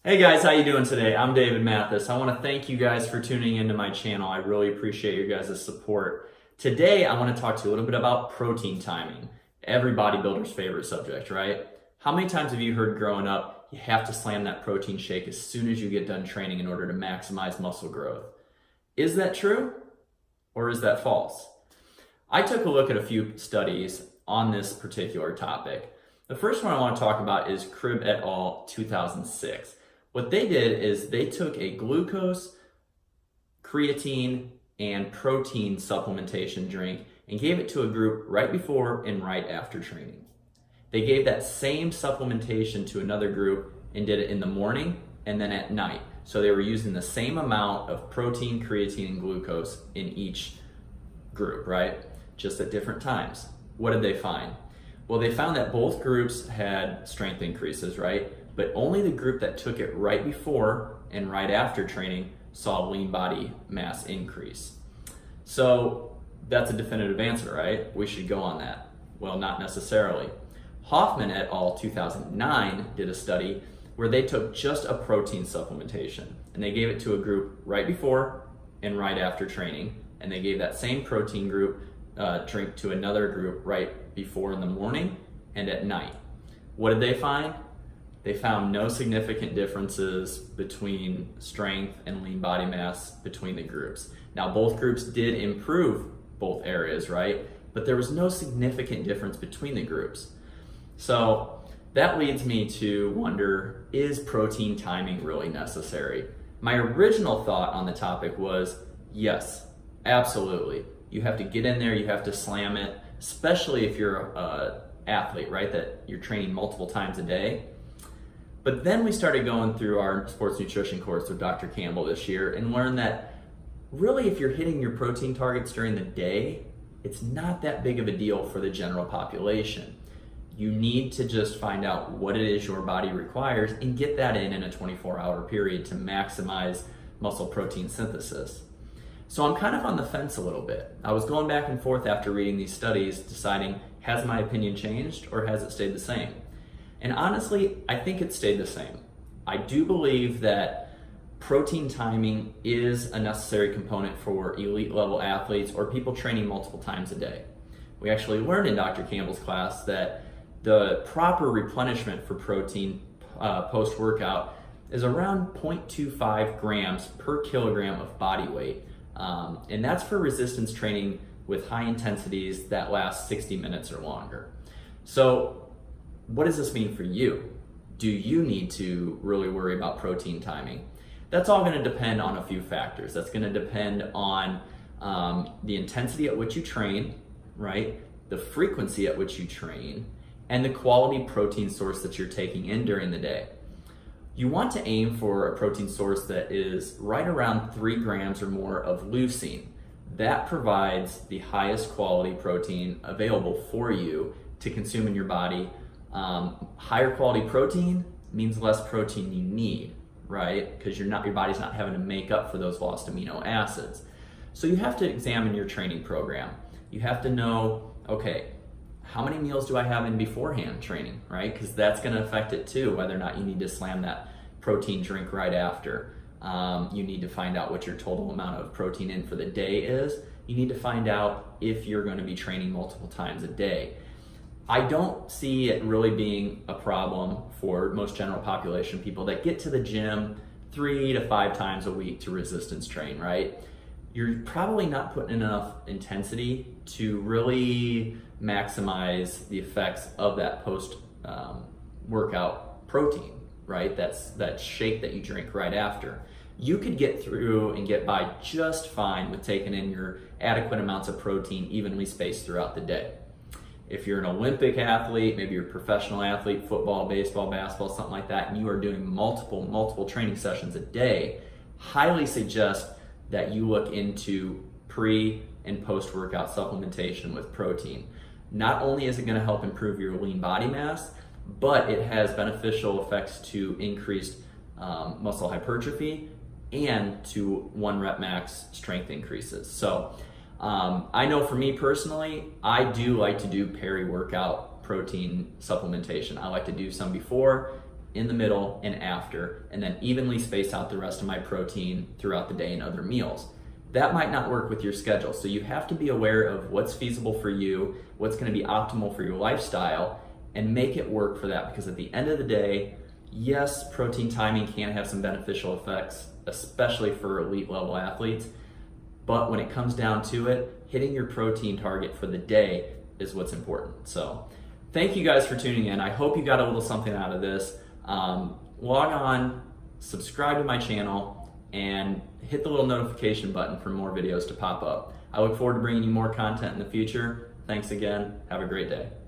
Hey guys, how you doing today? I'm David Mathis. I want to thank you guys for tuning into my channel. I really appreciate your guys' support. Today, I want to talk to you a little bit about protein timing. Every bodybuilder's favorite subject, right? How many times have you heard growing up, you have to slam that protein shake as soon as you get done training in order to maximize muscle growth? Is that true or is that false? I took a look at a few studies on this particular topic. The first one I want to talk about is Crude et al. 2006. What they did is they took a glucose, creatine, and protein supplementation drink and gave it to a group right before and right after training. They gave that same supplementation to another group and did it in the morning and then at night. So they were using the same amount of protein, creatine, and glucose in each group, right? Just at different times. What did they find? Well, they found that both groups had strength increases, right? But only the group that took it right before and right after training saw lean body mass increase. So that's a definitive answer, right? We should go on that. Well, not necessarily. Hoffman et al. 2009 did a study where they took just a protein supplementation and they gave it to a group right before and right after training, and they gave that same protein group drink to another group right before in the morning and at night. What did they find? They found no significant differences between strength and lean body mass between the groups. Now, both groups did improve both areas, right? But there was no significant difference between the groups. So that leads me to wonder, is protein timing really necessary? My original thought on the topic was, yes, absolutely. You have to get in there, you have to slam it, especially if you're an athlete, right? That you're training multiple times a day. But then we started going through our sports nutrition course with Dr. Campbell this year and learned that really if you're hitting your protein targets during the day, it's not that big of a deal for the general population. You need to just find out what it is your body requires and get that in a 24-hour period to maximize muscle protein synthesis. So I'm kind of on the fence a little bit. I was going back and forth after reading these studies, deciding, has my opinion changed or has it stayed the same? And honestly, I think it stayed the same. I do believe that protein timing is a necessary component for elite level athletes or people training multiple times a day. We actually learned in Dr. Campbell's class that the proper replenishment for protein post-workout is around 0.25 grams per kilogram of body weight. And that's for resistance training with high intensities that last 60 minutes or longer. So what does this mean for you? Do you need to really worry about protein timing? That's all going to depend on a few factors. That's going to depend on the intensity at which you train, right? The frequency at which you train, and the quality protein source that you're taking in during the day. You want to aim for a protein source that is right around 3 grams or more of leucine. That provides the highest quality protein available for you to consume in your body. Higher quality protein means less protein you need, right? Because your body's not having to make up for those lost amino acids. So you have to examine your training program. You have to know, okay, how many meals do I have in beforehand training, right? Because that's going to affect it too, whether or not you need to slam that protein drink right after. You need to find out what your total amount of protein in for the day is. You need to find out if you're going to be training multiple times a day. I don't see it really being a problem for most general population people that get to the gym 3 to 5 times a week to resistance train, right? You're probably not putting enough intensity to really maximize the effects of that post workout protein, right? That's that shake that you drink right after. You could get through and get by just fine with taking in your adequate amounts of protein evenly spaced throughout the day. If you're an Olympic athlete, maybe you're a professional athlete, football, baseball, basketball, something like that, and you are doing multiple training sessions a day, highly suggest that you look into pre and post-workout supplementation with protein. Not only is it going to help improve your lean body mass, but it has beneficial effects to increased muscle hypertrophy and to 1 rep max strength increases. So I know for me personally, I do like to do peri-workout protein supplementation. I like to do some before in the middle, and after, and then evenly space out the rest of my protein throughout the day and other meals. That might not work with your schedule, so you have to be aware of what's feasible for you, what's going to be optimal for your lifestyle, and make it work for that, because at the end of the day, yes, protein timing can have some beneficial effects, especially for elite level athletes, but when it comes down to it, hitting your protein target for the day is what's important. So thank you guys for tuning in. I hope you got a little something out of this. Log on, subscribe to my channel, and hit the little notification button for more videos to pop up. I look forward to bringing you more content in the future. Thanks again. Have a great day.